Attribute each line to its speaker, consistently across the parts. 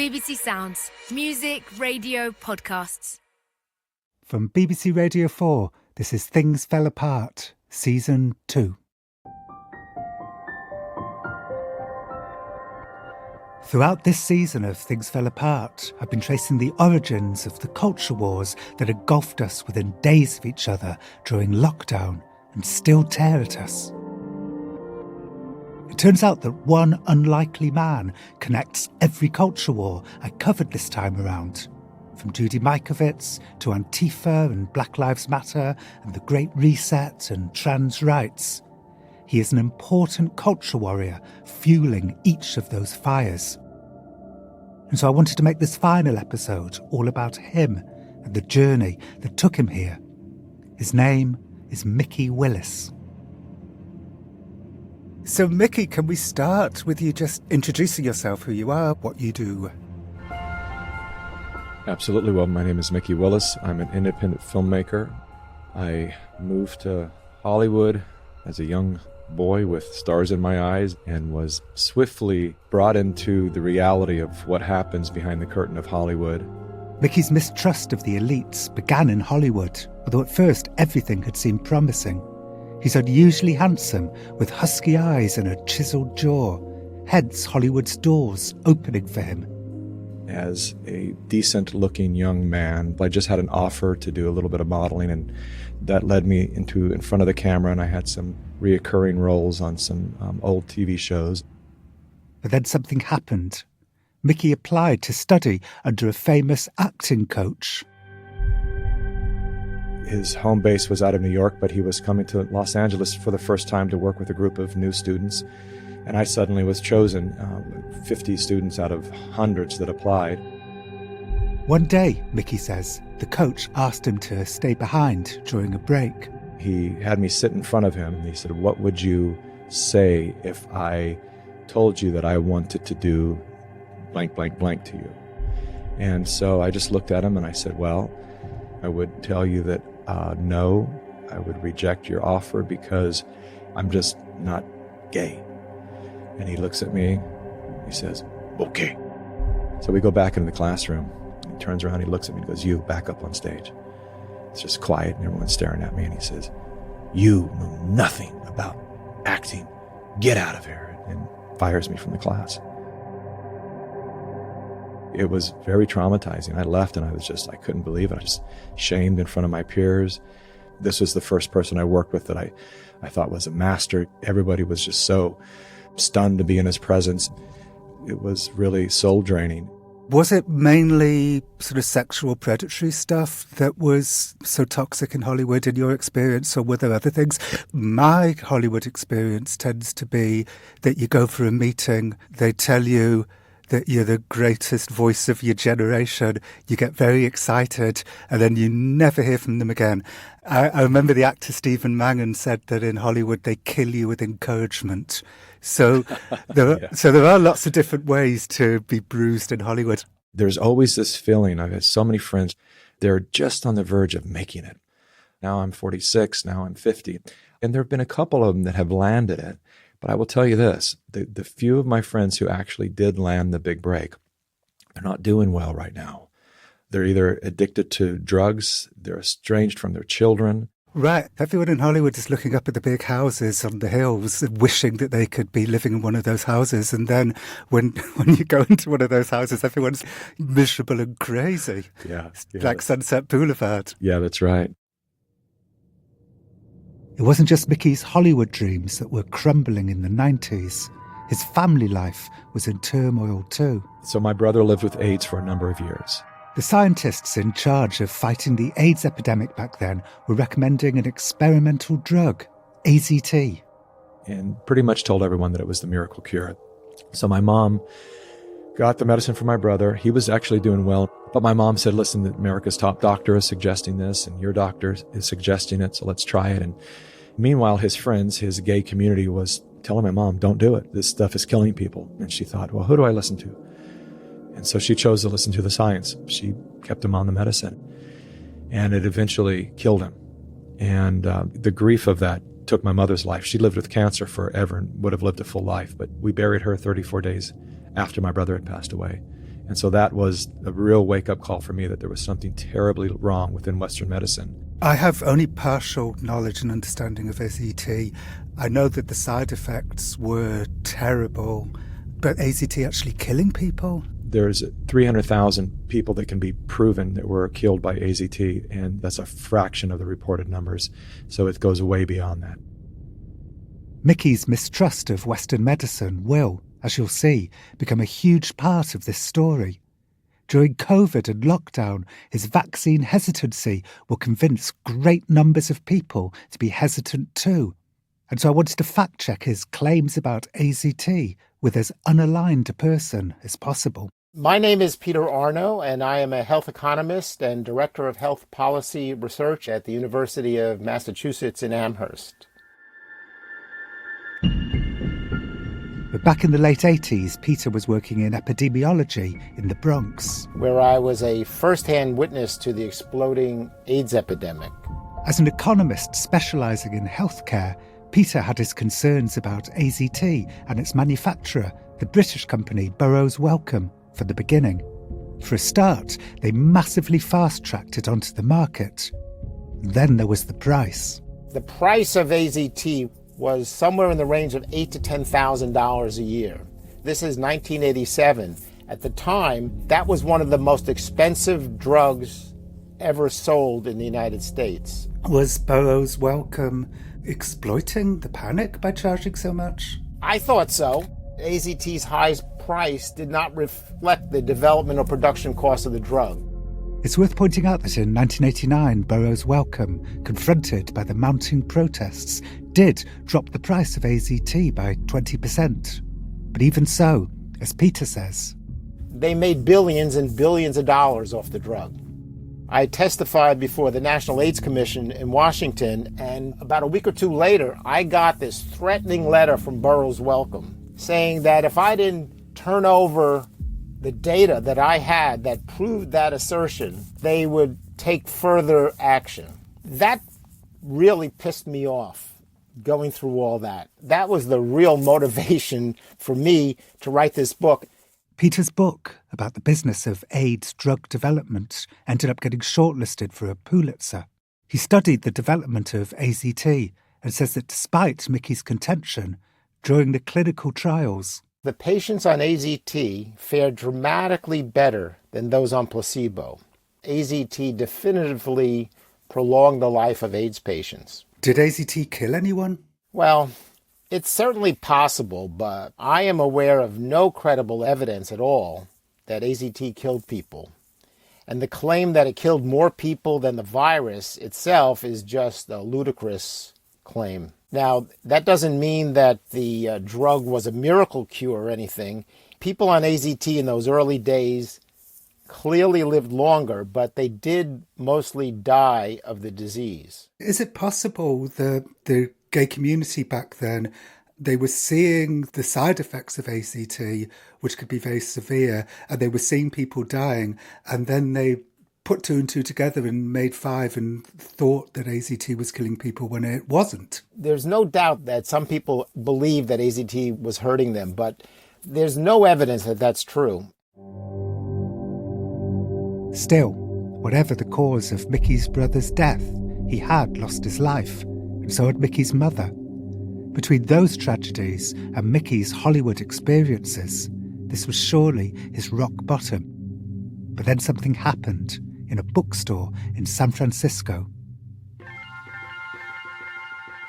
Speaker 1: BBC Sounds. Music, radio, podcasts.
Speaker 2: From BBC Radio 4, this is Things Fell Apart, Season 2. Throughout this season of Things Fell Apart, I've been tracing the origins of the culture wars that engulfed us within days of each other during lockdown and still tear at us. It turns out that one unlikely man connects every culture war I covered this time around. From Judy Mikovits to Antifa and Black Lives Matter and the Great Reset and trans rights. He is an important culture warrior, fueling each of those fires. And so I wanted to make this final episode all about him and the journey that took him here. His name is Mikki Willis. So Mikki, can we start with you just introducing yourself, who you are, what you do?
Speaker 3: Absolutely. Well, my name is Mikki Willis. I'm an independent filmmaker. I moved to Hollywood as a young boy with stars in my eyes and was swiftly brought into the reality of what happens behind the curtain of Hollywood.
Speaker 2: Mikki's mistrust of the elites began in Hollywood, although at first everything had seemed promising. He's unusually handsome, with husky eyes and a chiseled jaw, hence Hollywood's doors opening for him.
Speaker 3: As a decent-looking young man, I just had an offer to do a little bit of modeling, and that led me in front of the camera, and I had some reoccurring roles on some old TV shows.
Speaker 2: But then something happened. Mikki applied to study under a famous acting coach.
Speaker 3: His home base was out of New York, but he was coming to Los Angeles for the first time to work with a group of new students. And I suddenly was chosen, 50 students out of hundreds that applied.
Speaker 2: One day, Mikki says, the coach asked him to stay behind during a break.
Speaker 3: He had me sit in front of him, and he said, "What would you say if I told you that I wanted to do blank, blank, blank to you?" And so I just looked at him and I said, "Well, I would tell you that no, I would reject your offer because I'm just not gay." And he looks at me, he says, "Okay." So we go back into the classroom. He turns around, he looks at me and goes, "You, back up on stage." It's just quiet and everyone's staring at me, and he says, "You know nothing about acting. Get out of here," and fires me from the class. It was very traumatizing. I left and I couldn't believe it. I was shamed in front of my peers. This was the first person I worked with that I thought was a master. Everybody was just so stunned to be in his presence. It was really soul draining.
Speaker 2: Was it mainly sort of sexual predatory stuff that was so toxic in Hollywood in your experience, or were there other things? My Hollywood experience tends to be that you go for a meeting, they tell you that you're the greatest voice of your generation, you get very excited, and then you never hear from them again. I remember the actor Stephen Mangan said that in Hollywood they kill you with encouragement. So there are lots of different ways to be bruised in Hollywood.
Speaker 3: There's always this feeling. I've had so many friends, they're just on the verge of making it. Now I'm 46, now I'm 50. And there have been a couple of them that have landed it. But I will tell you this, the few of my friends who actually did land the big break, they're not doing well right now. They're either addicted to drugs, they're estranged from their children.
Speaker 2: Right. Everyone in Hollywood is looking up at the big houses on the hills, wishing that they could be living in one of those houses. And then when you go into one of those houses, everyone's miserable and crazy.
Speaker 3: Yeah.
Speaker 2: Like Sunset Boulevard.
Speaker 3: Yeah, that's right.
Speaker 2: It wasn't just Mikki's Hollywood dreams that were crumbling in the 90s. His family life was in turmoil too.
Speaker 3: So my brother lived with AIDS for a number of years.
Speaker 2: The scientists in charge of fighting the AIDS epidemic back then were recommending an experimental drug, AZT.
Speaker 3: And pretty much told everyone that it was the miracle cure. So my mom got the medicine for my brother. He was actually doing well. But my mom said, listen, America's top doctor is suggesting this, and your doctor is suggesting it, so let's try it. And meanwhile, his friends, his gay community was telling my mom, don't do it. This stuff is killing people. And she thought, well, who do I listen to? And so she chose to listen to the science. She kept him on the medicine. And it eventually killed him. And the grief of that took my mother's life. She lived with cancer forever and would have lived a full life. But we buried her 34 days after my brother had passed away. And so that was a real wake-up call for me that there was something terribly wrong within Western medicine.
Speaker 2: I have only partial knowledge and understanding of AZT. I know that the side effects were terrible, but AZT actually killing people?
Speaker 3: There's 300,000 people that can be proven that were killed by AZT, and that's a fraction of the reported numbers, so it goes way beyond that.
Speaker 2: Mikki's mistrust of Western medicine will, as you'll see, become a huge part of this story. During COVID and lockdown, his vaccine hesitancy will convince great numbers of people to be hesitant too. And so I wanted to fact-check his claims about AZT with as unaligned a person as possible.
Speaker 4: My name is Peter Arno, and I am a health economist and Director of Health Policy Research at the University of Massachusetts in Amherst.
Speaker 2: But back in the late 80s, Peter was working in epidemiology in the Bronx,
Speaker 4: where I was a first-hand witness to the exploding AIDS epidemic.
Speaker 2: As an economist specialising in healthcare, Peter had his concerns about AZT and its manufacturer, the British company Burroughs Wellcome, from the beginning. For a start, they massively fast-tracked it onto the market. Then there was the price.
Speaker 4: The price of AZT was somewhere in the range of $8,000 to $10,000 a year. This is 1987. At the time, that was one of the most expensive drugs ever sold in the United States.
Speaker 2: Was Burroughs Wellcome exploiting the panic by charging so much?
Speaker 4: I thought so. AZT's high price did not reflect the development or production cost of the drug.
Speaker 2: It's worth pointing out that in 1989, Burroughs Wellcome, confronted by the mounting protests, did drop the price of AZT by 20%. But even so, as Peter says,
Speaker 4: they made billions and billions of dollars off the drug. I testified before the National AIDS Commission in Washington, and about a week or two later, I got this threatening letter from Burroughs Wellcome saying that if I didn't turn over the data that I had that proved that assertion, they would take further action. That really pissed me off, going through all that. That was the real motivation for me to write this book.
Speaker 2: Peter's book about the business of AIDS drug development ended up getting shortlisted for a Pulitzer. He studied the development of AZT and says that despite Mikki's contention, during the clinical trials,
Speaker 4: the patients on AZT fared dramatically better than those on placebo. AZT definitively prolonged the life of AIDS patients.
Speaker 2: Did AZT kill anyone?
Speaker 4: Well, it's certainly possible, but I am aware of no credible evidence at all that AZT killed people. And the claim that it killed more people than the virus itself is just a ludicrous claim. Now, that doesn't mean that the drug was a miracle cure or anything. People on AZT in those early days clearly lived longer, but they did mostly die of the disease.
Speaker 2: Is it possible that the gay community back then, they were seeing the side effects of AZT, which could be very severe, and they were seeing people dying, and then they put two and two together and made five and thought that AZT was killing people when it wasn't?
Speaker 4: There's no doubt that some people believe that AZT was hurting them, but there's no evidence that that's true.
Speaker 2: Still, whatever the cause of Mikki's brother's death, he had lost his life, and so had Mikki's mother. Between those tragedies and Mikki's Hollywood experiences, this was surely his rock bottom. But then something happened in a bookstore in San Francisco.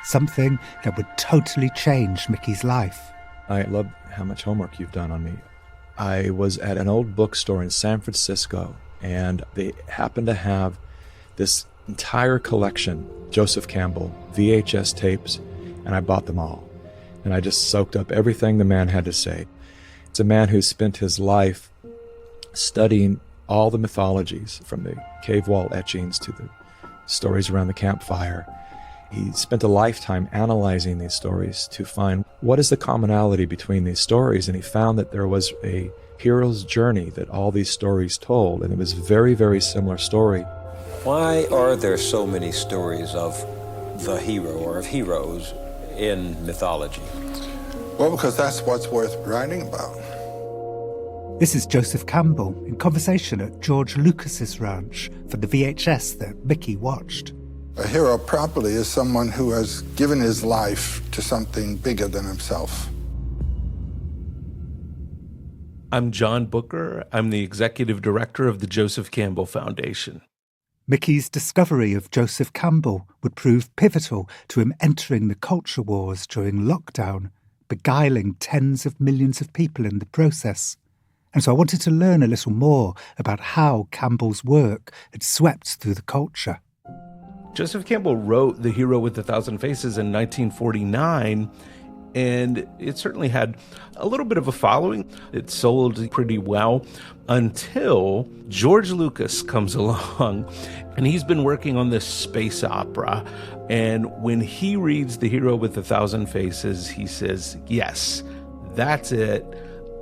Speaker 2: Something that would totally change Mikki's life.
Speaker 3: I love how much homework you've done on me. I was at an old bookstore in San Francisco, and they happened to have this entire collection, Joseph Campbell, VHS tapes, and I bought them all. And I just soaked up everything the man had to say. It's a man who spent his life studying all the mythologies, from the cave wall etchings to the stories around the campfire. He spent a lifetime analyzing these stories to find what is the commonality between these stories, and he found that there was a hero's journey that all these stories told, and it was a very, very similar story.
Speaker 5: Why are there so many stories of the hero or of heroes in mythology?
Speaker 6: Well, because that's what's worth writing about.
Speaker 2: This is Joseph Campbell in conversation at George Lucas's ranch for the VHS that Mikki watched.
Speaker 6: A hero properly is someone who has given his life to something bigger than himself.
Speaker 7: I'm John Booker. I'm the executive director of the Joseph Campbell Foundation.
Speaker 2: Mikki's discovery of Joseph Campbell would prove pivotal to him entering the culture wars during lockdown, beguiling tens of millions of people in the process. And so I wanted to learn a little more about how Campbell's work had swept through the culture.
Speaker 7: Joseph Campbell wrote The Hero with a Thousand Faces in 1949, and it certainly had a little bit of a following. It sold pretty well until George Lucas comes along, and he's been working on this space opera. And when he reads The Hero with a Thousand Faces, he says, yes, that's it.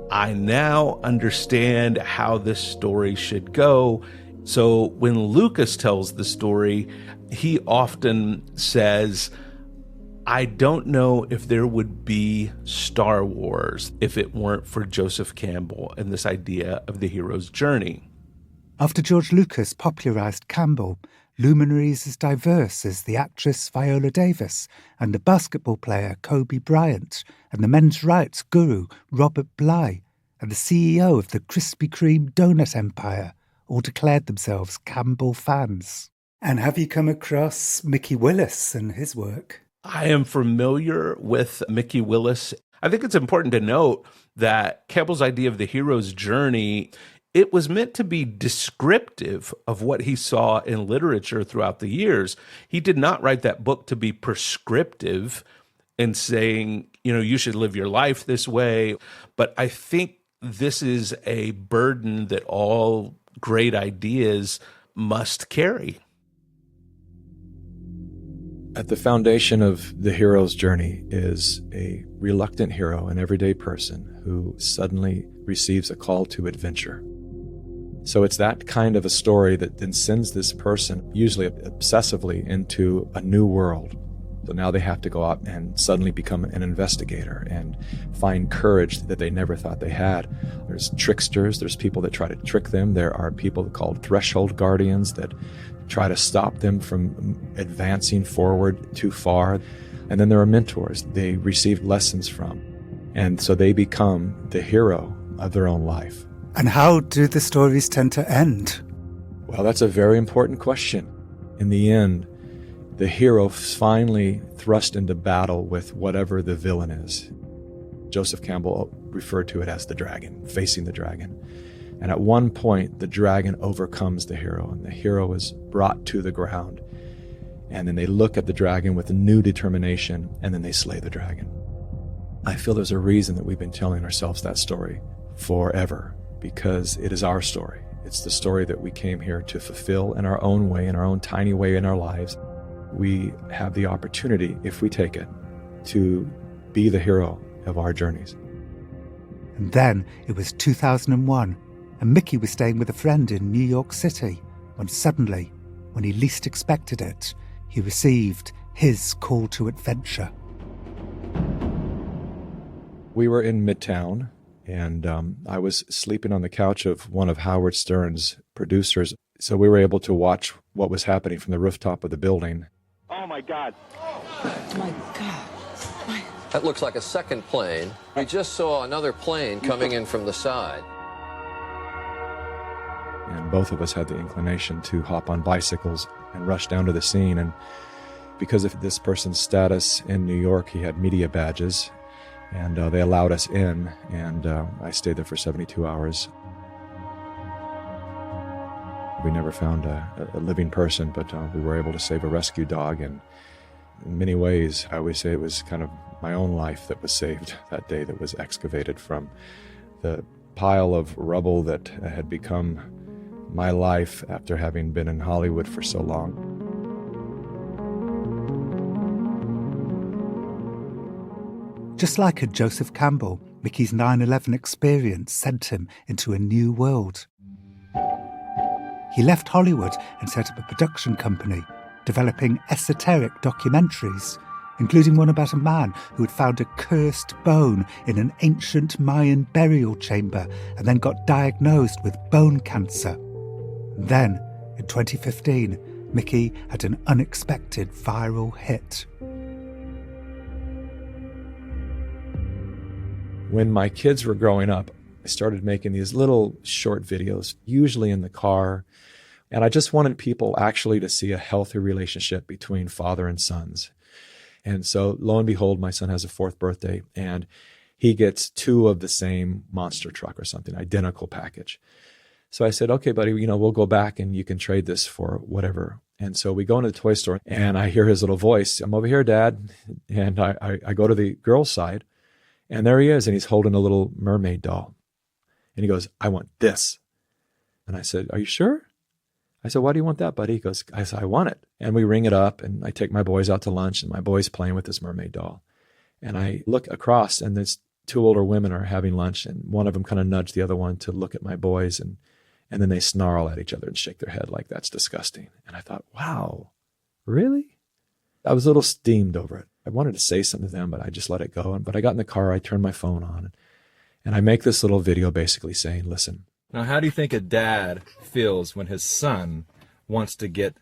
Speaker 7: I now understand how this story should go. So when Lucas tells the story, he often says, I don't know if there would be Star Wars if it weren't for Joseph Campbell and this idea of the hero's journey.
Speaker 2: After George Lucas popularised Campbell, luminaries as diverse as the actress Viola Davis and the basketball player Kobe Bryant and the men's rights guru Robert Bly and the CEO of the Krispy Kreme donut empire all declared themselves Campbell fans. And have you come across Mikki Willis and his work?
Speaker 7: I am familiar with Mikki Willis. I think it's important to note that Campbell's idea of the hero's journey, it was meant to be descriptive of what he saw in literature throughout the years. He did not write that book to be prescriptive and saying, you should live your life this way. But I think this is a burden that all great ideas must carry.
Speaker 3: At the foundation of the hero's journey is a reluctant hero, an everyday person who suddenly receives a call to adventure. So it's that kind of a story that then sends this person, usually obsessively, into a new world. So now they have to go out and suddenly become an investigator and find courage that they never thought they had. There's tricksters, there's people that try to trick them. There are people called threshold guardians that try to stop them from advancing forward too far. And then there are mentors they receive lessons from. And so they become the hero of their own life.
Speaker 2: And how do the stories tend to end?
Speaker 3: Well, that's a very important question. In the end, the hero finally thrust into battle with whatever the villain is. Joseph Campbell referred to it as the dragon, facing the dragon. And at one point, the dragon overcomes the hero, and the hero is brought to the ground. And then they look at the dragon with new determination, and then they slay the dragon. I feel there's a reason that we've been telling ourselves that story forever, because it is our story. It's the story that we came here to fulfill in our own way, in our own tiny way in our lives. We have the opportunity, if we take it, to be the hero of our journeys.
Speaker 2: And then it was 2001, and Mikki was staying with a friend in New York City, when suddenly, when he least expected it, he received his call to adventure.
Speaker 3: We were in Midtown, and I was sleeping on the couch of one of Howard Stern's producers, so we were able to watch what was happening from the rooftop of the building.
Speaker 8: Oh, my God.
Speaker 9: Oh, my God.
Speaker 5: That looks like a second plane. We just saw another plane coming in from the side.
Speaker 3: And both of us had the inclination to hop on bicycles and rush down to the scene. And because of this person's status in New York, he had media badges, and they allowed us in, and I stayed there for 72 hours. We never found a living person, but we were able to save a rescue dog, and in many ways, I would say it was kind of my own life that was saved that day, that was excavated from the pile of rubble that had become my life after having been in Hollywood for so long.
Speaker 2: Just like a Joseph Campbell, Mikki's 9/11 experience sent him into a new world. He left Hollywood and set up a production company, developing esoteric documentaries including one about a man who had found a cursed bone in an ancient Mayan burial chamber and then got diagnosed with bone cancer. Then, in 2015, Mikki had an unexpected viral hit.
Speaker 3: When my kids were growing up, I started making these little short videos, usually in the car. And I just wanted people actually to see a healthy relationship between father and sons. And so, lo and behold, my son has a 4th birthday, and he gets 2 of the same monster truck or something, identical package. So I said, okay, buddy, we'll go back and you can trade this for whatever. And so we go into the toy store, and I hear his little voice, I'm over here, Dad. And I go to the girl's side, and there he is, and he's holding a little mermaid doll. And he goes, I want this. And I said, are you sure? I said, why do you want that, buddy? He goes, I said, I want it. And we ring it up, and I take my boys out to lunch, and my boy's playing with this mermaid doll. And I look across, and there's 2 older women are having lunch, and one of them kind of nudged the other one to look at my boys, and then they snarl at each other and shake their head like that's disgusting. And I thought, wow, really? I was a little steamed over it. I wanted to say something to them, but I just let it go. But I got in the car, I turned my phone on, and I make this little video basically saying, listen.
Speaker 8: Now, how do you think a dad feels when his son wants to get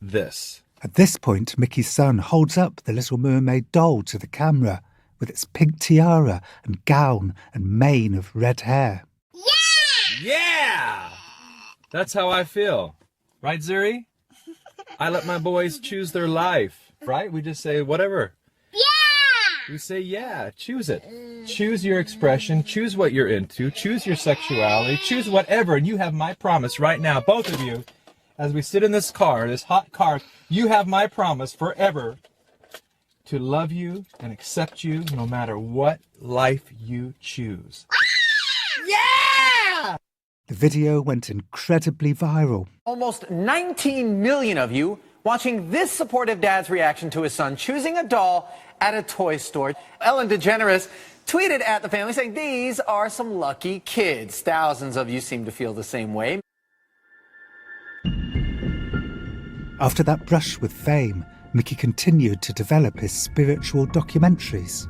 Speaker 8: this?
Speaker 2: At this point, Mikki's son holds up the Little Mermaid doll to the camera with its pink tiara and gown and mane of red hair.
Speaker 8: Yeah! That's how I feel. Right, Zuri? I let my boys choose their life, right? We just say, whatever. Yeah! We say, yeah, choose it. Choose your expression, choose what you're into, choose your sexuality, choose whatever, and you have my promise right now, both of you, as we sit in this car, this hot car, you have my promise forever to love you and accept you no matter what life you choose.
Speaker 9: Yeah!
Speaker 2: The video went incredibly viral.
Speaker 10: Almost 19 million of you watching this supportive dad's reaction to his son choosing a doll at a toy store. Ellen DeGeneres tweeted at the family saying, these are some lucky kids. Thousands of you seem to feel the same way.
Speaker 2: After that brush with fame, Mikki continued to develop his spiritual documentaries.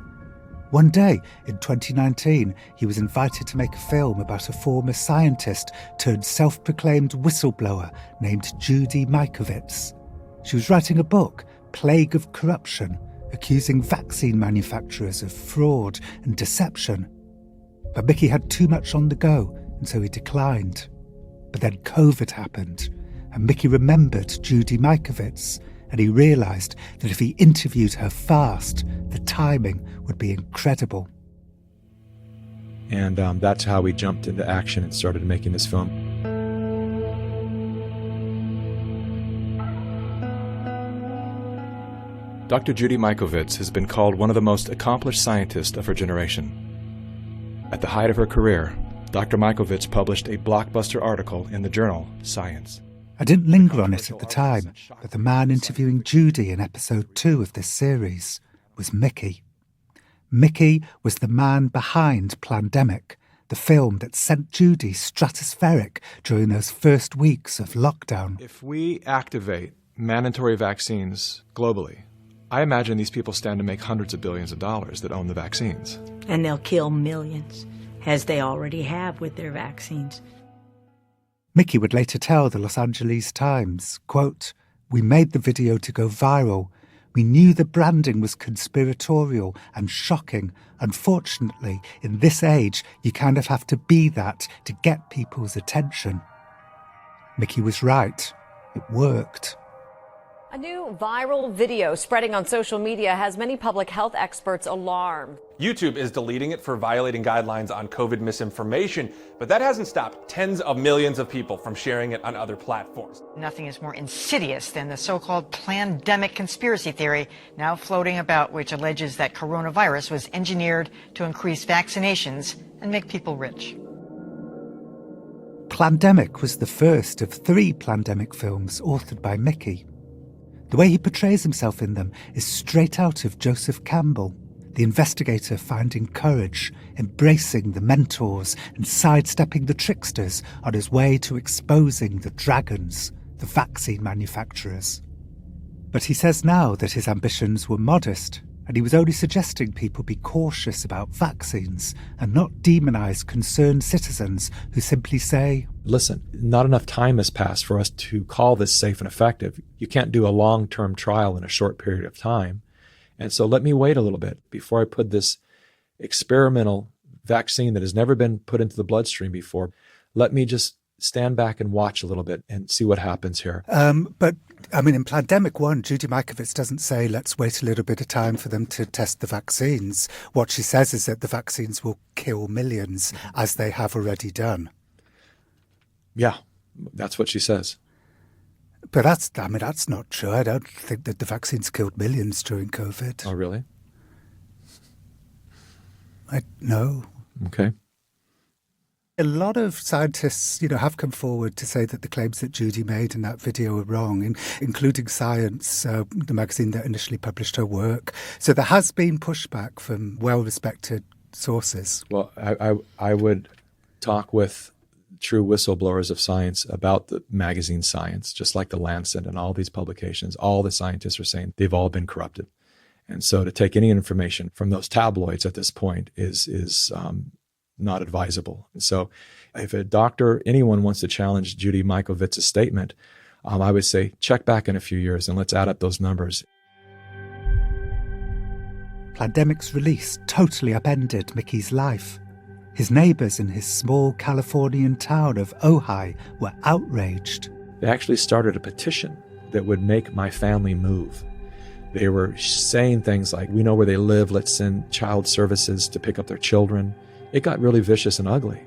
Speaker 2: One day, in 2019, he was invited to make a film about a former scientist turned self-proclaimed whistleblower named Judy Mikovits. She was writing a book, Plague of Corruption, accusing vaccine manufacturers of fraud and deception. But Mikki had too much on the go, and so he declined. But then COVID happened, and Mikki remembered Judy Mikovits, and he realised that if he interviewed her fast, the timing would be incredible.
Speaker 3: And that's how we jumped into action and started making this film.
Speaker 8: Dr. Judy Mikovits has been called one of the most accomplished scientists of her generation. At the height of her career, Dr. Mikovits published a blockbuster article in the journal Science.
Speaker 2: I didn't linger on it at the time, but the man interviewing Judy in episode 2 of this series was Mikki. Mikki was the man behind Plandemic, the film that sent Judy stratospheric during those first weeks of lockdown.
Speaker 8: If we activate mandatory vaccines globally, I imagine these people stand to make hundreds of billions of dollars that own the vaccines.
Speaker 9: And they'll kill millions, as they already have with their vaccines.
Speaker 2: Mikki would later tell the Los Angeles Times, quote, "We made the video to go viral. We knew the branding was conspiratorial and shocking. Unfortunately, in this age, you kind of have to be that to get people's attention." Mikki was right. It worked.
Speaker 11: A new viral video spreading on social media has many public health experts alarmed.
Speaker 12: YouTube is deleting it for violating guidelines on COVID misinformation, but that hasn't stopped tens of millions of people from sharing it on other platforms.
Speaker 13: Nothing is more insidious than the so-called plandemic conspiracy theory now floating about, which alleges that coronavirus was engineered to increase vaccinations and make people rich.
Speaker 2: Plandemic was the first of 3 Plandemic films authored by Mikki. The way he portrays himself in them is straight out of Joseph Campbell, the investigator finding courage, embracing the mentors and sidestepping the tricksters on his way to exposing the dragons, the vaccine manufacturers. But he says now that his ambitions were modest, and he was only suggesting people be cautious about vaccines and not demonise concerned citizens who simply say,
Speaker 3: listen, not enough time has passed for us to call this safe and effective. You can't do a long-term trial in a short period of time. And so let me wait a little bit before I put this experimental vaccine that has never been put into the bloodstream before. Let me just stand back and watch a little bit and see what happens here.
Speaker 2: But, I mean, in Plandemic 1, Judy Mikovits doesn't say, let's wait a little bit of time for them to test the vaccines. What she says is that the vaccines will kill millions, as they have already done.
Speaker 3: Yeah, that's what she says.
Speaker 2: But that's not true. I don't think that the vaccines killed millions during COVID.
Speaker 3: Oh, really?
Speaker 2: No.
Speaker 3: Okay.
Speaker 2: A lot of scientists, have come forward to say that the claims that Judy made in that video are wrong, including Science, the magazine that initially published her work. So there has been pushback from well-respected sources.
Speaker 3: Well, I would talk with true whistleblowers of science about the magazine Science, just like the Lancet and all these publications. All the scientists are saying they've all been corrupted. And so to take any information from those tabloids at this point is not advisable. And so if a doctor, anyone wants to challenge Judy Mikovits' statement, I would say check back in a few years and let's add up those numbers.
Speaker 2: Plandemic's release totally upended Mikki's life. His neighbours in his small Californian town of Ojai were outraged.
Speaker 3: They actually started a petition that would make my family move. They were saying things like, we know where they live, let's send child services to pick up their children. It got really vicious and ugly.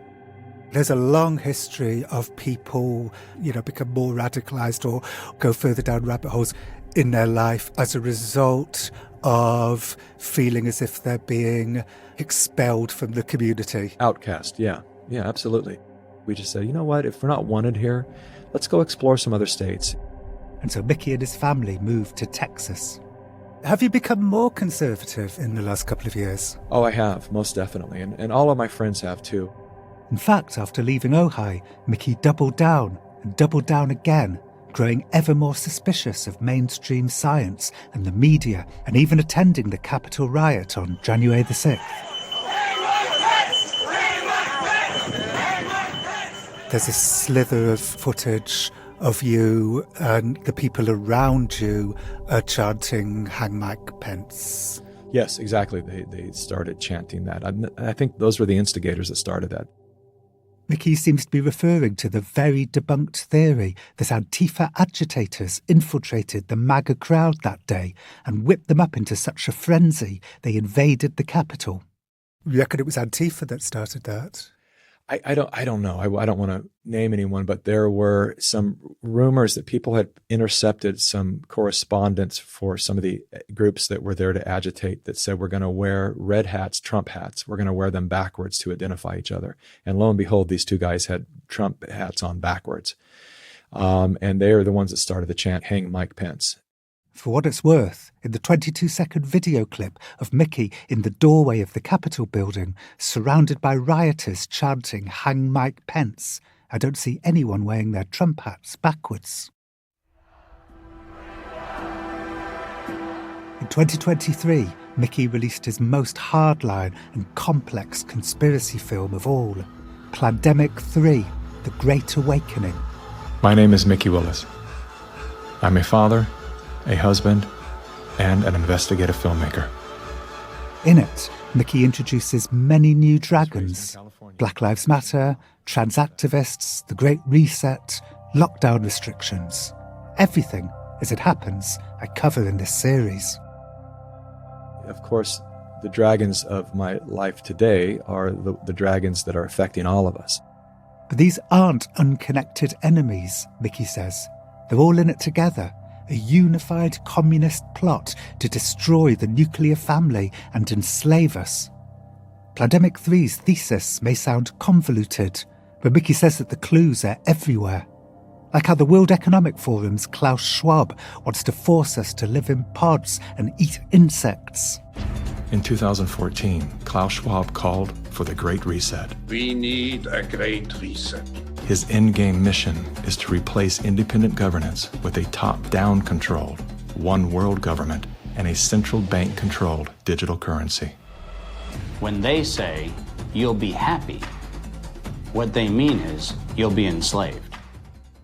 Speaker 2: There's a long history of people, become more radicalized or go further down rabbit holes in their life as a result of feeling as if they're being expelled from the community.
Speaker 3: Outcast, yeah, absolutely. We just said, you know what, if we're not wanted here, let's go explore some other states.
Speaker 2: And so Mikki and his family moved to Texas. Have you become more conservative in the last couple of years?
Speaker 3: Oh, I have, most definitely. And all of my friends have too.
Speaker 2: In fact, after leaving Ojai, Mikki doubled down and doubled down again, growing ever more suspicious of mainstream science and the media, and even attending the Capitol riot on January the 6th. There's a slither of footage of you and the people around you are chanting "Hang Mike Pence."
Speaker 3: Yes, exactly. They started chanting that. I think those were the instigators that started that.
Speaker 2: Mikki seems to be referring to the very debunked theory that Antifa agitators infiltrated the MAGA crowd that day and whipped them up into such a frenzy they invaded the Capitol. You reckon it was Antifa that started that?
Speaker 3: I don't know. I don't want to name anyone, but there were some rumors that people had intercepted some correspondence for some of the groups that were there to agitate that said, we're going to wear red hats, Trump hats. We're going to wear them backwards to identify each other. And lo and behold, these two guys had Trump hats on backwards. And they are the ones that started the chant, "Hang Mike Pence."
Speaker 2: For what it's worth, in the 22-second video clip of Mikki in the doorway of the Capitol building, surrounded by rioters chanting "Hang Mike Pence," I don't see anyone wearing their Trump hats backwards. In 2023, Mikki released his most hardline and complex conspiracy film of all, Plandemic 3, The Great Awakening.
Speaker 3: My name is Mikki Willis. I'm a father, a husband, and an investigative filmmaker.
Speaker 2: In it, Mikki introduces many new dragons: Black Lives Matter, trans activists, the Great Reset, lockdown restrictions. Everything, as it happens, I cover in this series.
Speaker 3: Of course, the dragons of my life today are the dragons that are affecting all of us.
Speaker 2: But these aren't unconnected enemies, Mikki says. They're all in it together. A unified communist plot to destroy the nuclear family and enslave us. Plandemic 3's thesis may sound convoluted, but Mikki says that the clues are everywhere. Like how the World Economic Forum's Klaus Schwab wants to force us to live in pods and eat insects.
Speaker 3: In 2014, Klaus Schwab called for the Great Reset.
Speaker 14: We need a Great Reset.
Speaker 3: His endgame mission is to replace independent governance with a top-down controlled, one world government, and a central bank-controlled digital currency.
Speaker 15: When they say, you'll be happy, what they mean is, you'll be enslaved.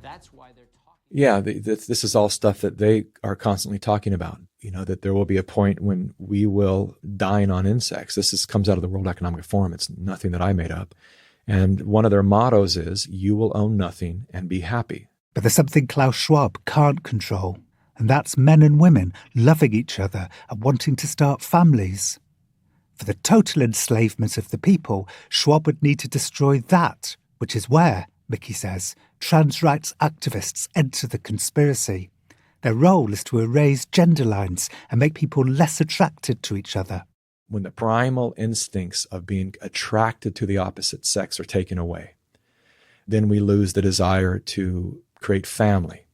Speaker 15: That's why they're talking.
Speaker 3: Yeah, this is all stuff that they are constantly talking about. You know, that there will be a point when we will dine on insects. Comes out of the World Economic Forum. It's nothing that I made up. And one of their mottos is, you will own nothing and be happy.
Speaker 2: But there's something Klaus Schwab can't control, and that's men and women loving each other and wanting to start families. For the total enslavement of the people, Schwab would need to destroy that, which is where, Mikki says, trans rights activists enter the conspiracy. Their role is to erase gender lines and make people less attracted to each other.
Speaker 3: When the primal instincts of being attracted to the opposite sex are taken away, then we lose the desire to create family,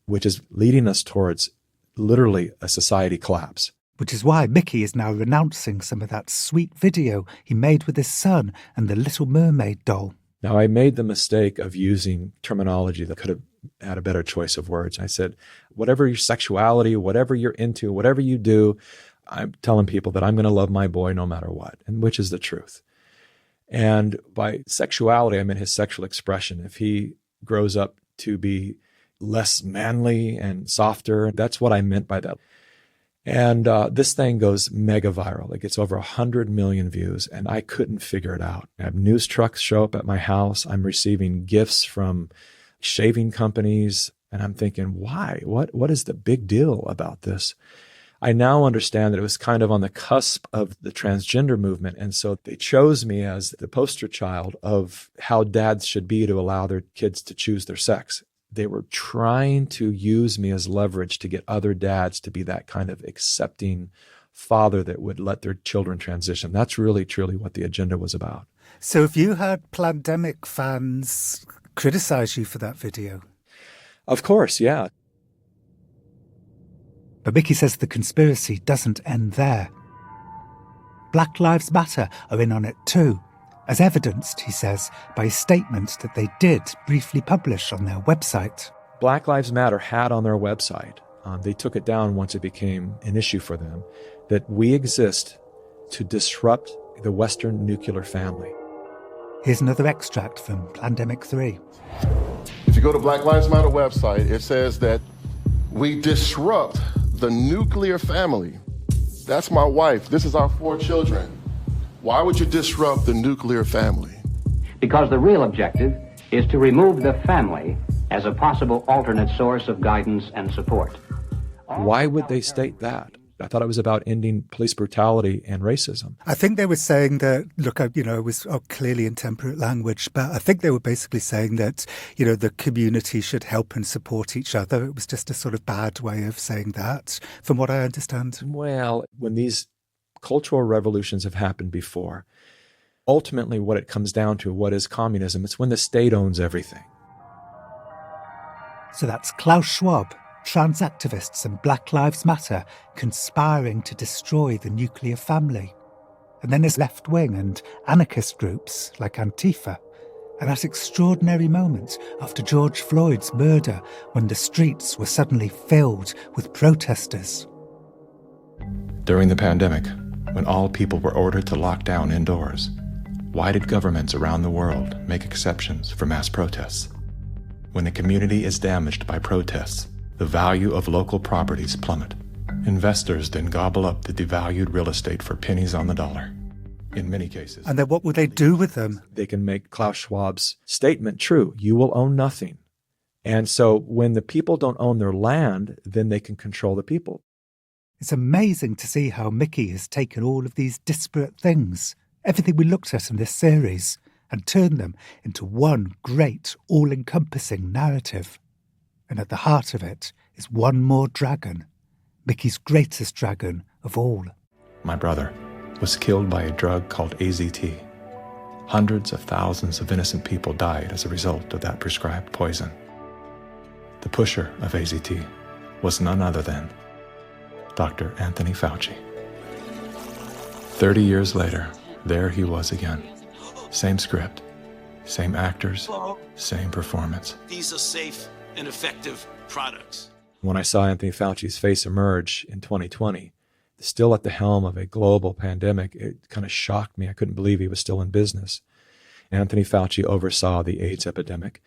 Speaker 3: which is leading us towards literally a society collapse.
Speaker 2: Which is why Mikki is now renouncing some of that sweet video he made with his son and the Little Mermaid doll.
Speaker 3: Now, I made the mistake of using terminology that could have had a better choice of words. I said, whatever your sexuality, whatever you're into, whatever you do, I'm telling people that I'm going to love my boy no matter what, and which is the truth. And by sexuality, I meant his sexual expression. If he grows up to be less manly and softer, that's what I meant by that. And this thing goes mega viral. It gets over 100 million views, and I couldn't figure it out. I have news trucks show up at my house. I'm receiving gifts from shaving companies, and I'm thinking, why? What is the big deal about this? I now understand that it was kind of on the cusp of the transgender movement, and so they chose me as the poster child of how dads should be to allow their kids to choose their sex. They were trying to use me as leverage to get other dads to be that kind of accepting father that would let their children transition. That's really, truly what the agenda was about.
Speaker 2: So if you had Plandemic fans criticize you for that video?
Speaker 3: Of course, yeah.
Speaker 2: But Mikki says the conspiracy doesn't end there. Black Lives Matter are in on it too, as evidenced, he says, by a statement that they did briefly publish on their website.
Speaker 3: Black Lives Matter had on their website, they took it down once it became an issue for them, that we exist to disrupt the Western nuclear family.
Speaker 2: Here's another extract from Plandemic 3.
Speaker 16: If you go to Black Lives Matter website, it says that we disrupt the nuclear family. That's my wife. This is our 4 children. Why would you disrupt the nuclear family?
Speaker 15: Because the real objective is to remove the family as a possible alternate source of guidance and support.
Speaker 3: Why would they state that? I thought it was about ending police brutality and racism.
Speaker 2: I think they were saying that, look, it was clearly intemperate language, but I think they were basically saying that, the community should help and support each other. It was just a sort of bad way of saying that, from what I understand.
Speaker 3: Well, when these cultural revolutions have happened before, ultimately what it comes down to, what is communism? It's when the state owns everything.
Speaker 2: So that's Klaus Schwab, trans activists and Black Lives Matter conspiring to destroy the nuclear family. And then there's left-wing and anarchist groups like Antifa. And that extraordinary moment after George Floyd's murder, when the streets were suddenly filled with protesters.
Speaker 3: During the pandemic, when all people were ordered to lock down indoors, why did governments around the world make exceptions for mass protests? When the community is damaged by protests, the value of local properties plummet. Investors then gobble up the devalued real estate for pennies on the dollar. In many cases.
Speaker 2: And then what will they do with them?
Speaker 3: They can make Klaus Schwab's statement true. You will own nothing. And so when the people don't own their land, then they can control the people.
Speaker 2: It's amazing to see how Mikki has taken all of these disparate things, everything we looked at in this series, and turned them into one great, all-encompassing narrative. And at the heart of it is one more dragon, Mikki's greatest dragon of all.
Speaker 3: My brother was killed by a drug called AZT. Hundreds of thousands of innocent people died as a result of that prescribed poison. The pusher of AZT was none other than Dr. Anthony Fauci. 30 years later, there he was again. Same script, same actors, same performance.
Speaker 17: These are safe and effective products.
Speaker 3: When I saw Anthony Fauci's face emerge in 2020, still at the helm of a global pandemic, it kind of shocked me. I couldn't believe he was still in business. Anthony Fauci oversaw the AIDS epidemic.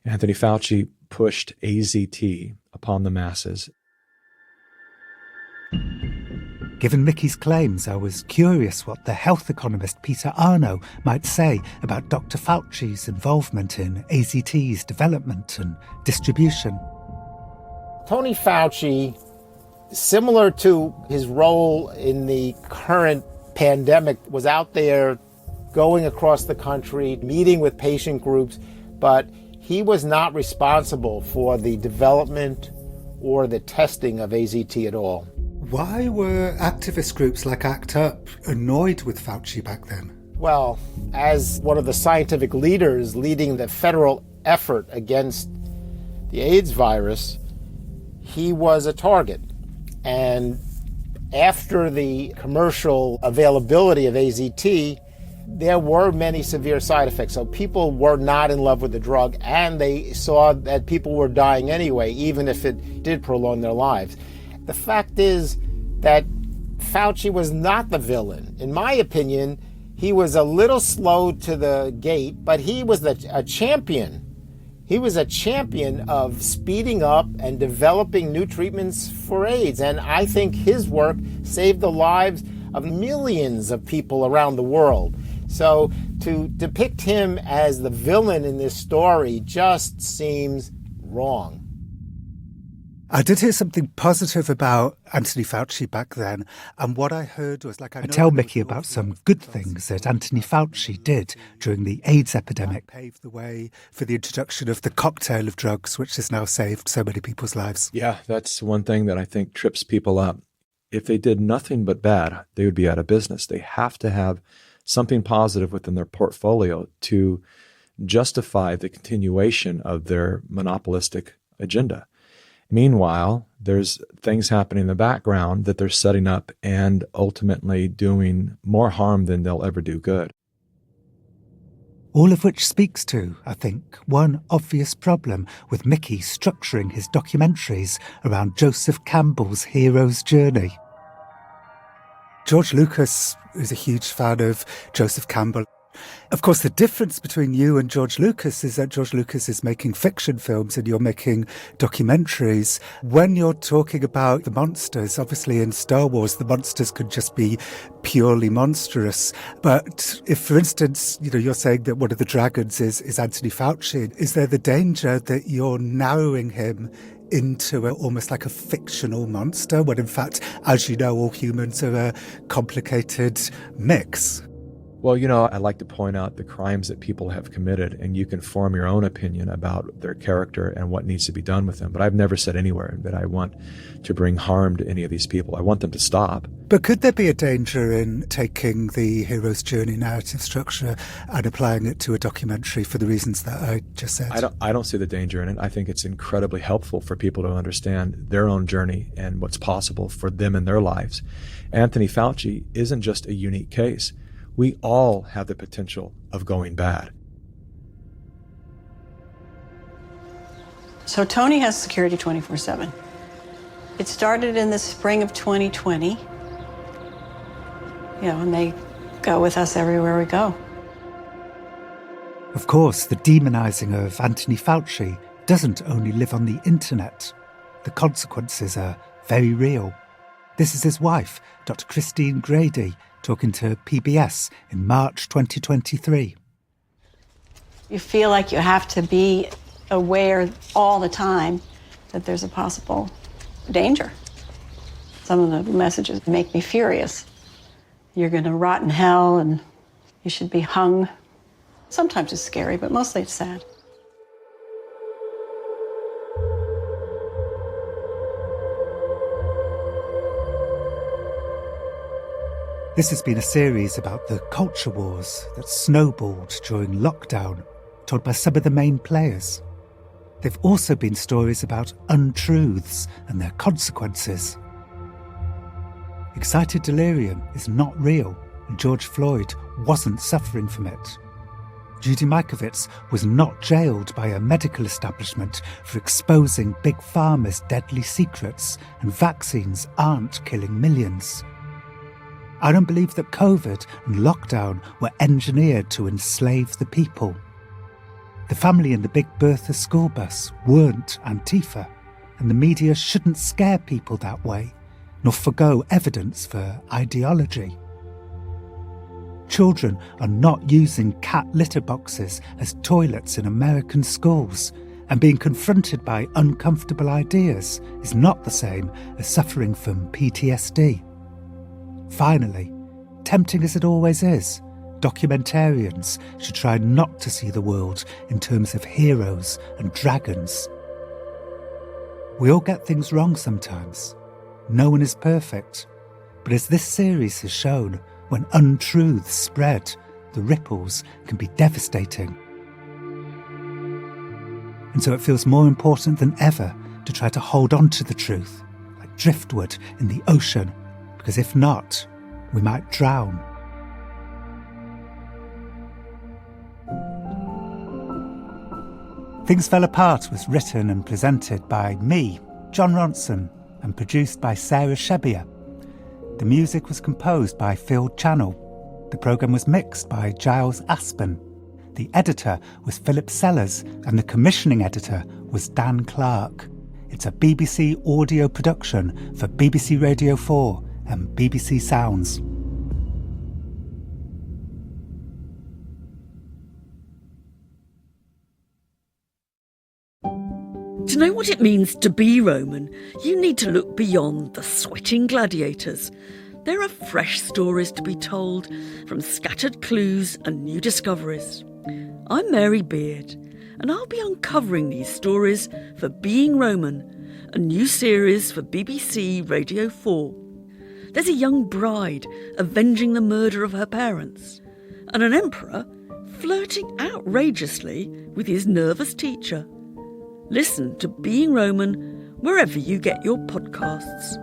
Speaker 3: Anthony Fauci pushed AZT upon the masses.
Speaker 2: Given Mikki's claims, I was curious what the health economist Peter Arno might say about Dr. Fauci's involvement in AZT's development and distribution.
Speaker 4: Tony Fauci, similar to his role in the current pandemic, was out there going across the country, meeting with patient groups, but he was not responsible for the development or the testing of AZT at all.
Speaker 2: Why were activist groups like ACT UP annoyed with Fauci back then?
Speaker 4: Well, as one of the scientific leaders leading the federal effort against the AIDS virus, he was a target. And after the commercial availability of AZT, there were many severe side effects. So people were not in love with the drug, and they saw that people were dying anyway, even if it did prolong their lives. The fact is that Fauci was not the villain. In my opinion, he was a little slow to the gate, but he was a champion. He was a champion of speeding up and developing new treatments for AIDS. And I think his work saved the lives of millions of people around the world. So to depict him as the villain in this story just seems wrong.
Speaker 2: I did hear something positive about Anthony Fauci back then, and what I heard was I tell Mikki about some good things that Anthony Fauci did during the AIDS epidemic. Paved the way for the introduction of the cocktail of drugs, which has now saved so many people's lives.
Speaker 3: Yeah, that's one thing that I think trips people up. If they did nothing but bad, they would be out of business. They have to have something positive within their portfolio to justify the continuation of their monopolistic agenda. Meanwhile, there's things happening in the background that they're setting up and ultimately doing more harm than they'll ever do good.
Speaker 2: All of which speaks to, I think, one obvious problem with Mikki structuring his documentaries around Joseph Campbell's hero's journey. George Lucas is a huge fan of Joseph Campbell. Of course, the difference between you and George Lucas is that George Lucas is making fiction films and you're making documentaries. When you're talking about the monsters, obviously in Star Wars, the monsters could just be purely monstrous. But if, for instance, you're saying that one of the dragons is Anthony Fauci, is there the danger that you're narrowing him into almost like a fictional monster, when in fact, as you know, all humans are a complicated mix?
Speaker 3: Well, I like to point out the crimes that people have committed, and you can form your own opinion about their character and what needs to be done with them. But I've never said anywhere that I want to bring harm to any of these people. I want them to stop.
Speaker 2: But could there be a danger in taking the hero's journey narrative structure and applying it to a documentary for the reasons that I just said?
Speaker 3: I don't see the danger in it. I think it's incredibly helpful for people to understand their own journey and what's possible for them in their lives. Anthony Fauci isn't just a unique case. We all have the potential of going bad.
Speaker 17: So Tony has security 24/7. It started in the spring of 2020. And they go with us everywhere we go.
Speaker 2: Of course, the demonizing of Anthony Fauci doesn't only live on the internet. The consequences are very real. This is his wife, Dr. Christine Grady, talking to PBS in March 2023.
Speaker 17: You feel like you have to be aware all the time that there's a possible danger. Some of the messages make me furious. You're going to rot in hell and you should be hung. Sometimes it's scary, but mostly it's sad.
Speaker 2: This has been a series about the culture wars that snowballed during lockdown, told by some of the main players. They've also been stories about untruths and their consequences. Excited delirium is not real, and George Floyd wasn't suffering from it. Judy Mikovits was not jailed by a medical establishment for exposing Big Pharma's deadly secrets, and vaccines aren't killing millions. I don't believe that COVID and lockdown were engineered to enslave the people. The family in the Big Bertha school bus weren't Antifa, and the media shouldn't scare people that way, nor forgo evidence for ideology. Children are not using cat litter boxes as toilets in American schools, and being confronted by uncomfortable ideas is not the same as suffering from PTSD. Finally, tempting as it always is, documentarians should try not to see the world in terms of heroes and dragons. We all get things wrong sometimes. No one is perfect. But as this series has shown, when untruths spread, the ripples can be devastating. And so it feels more important than ever to try to hold on to the truth, like driftwood in the ocean, because if not, we might drown. Things Fell Apart was written and presented by me, Jon Ronson, and produced by Sarah Shebbier. The music was composed by Phil Channel. The programme was mixed by Giles Aspen. The editor was Philip Sellers, and the commissioning editor was Dan Clark. It's a BBC audio production for BBC Radio 4 and BBC Sounds.
Speaker 18: To know what it means to be Roman, you need to look beyond the sweating gladiators. There are fresh stories to be told, from scattered clues and new discoveries. I'm Mary Beard, and I'll be uncovering these stories for Being Roman, a new series for BBC Radio 4. There's a young bride avenging the murder of her parents, and an emperor flirting outrageously with his nervous teacher. Listen to Being Roman wherever you get your podcasts.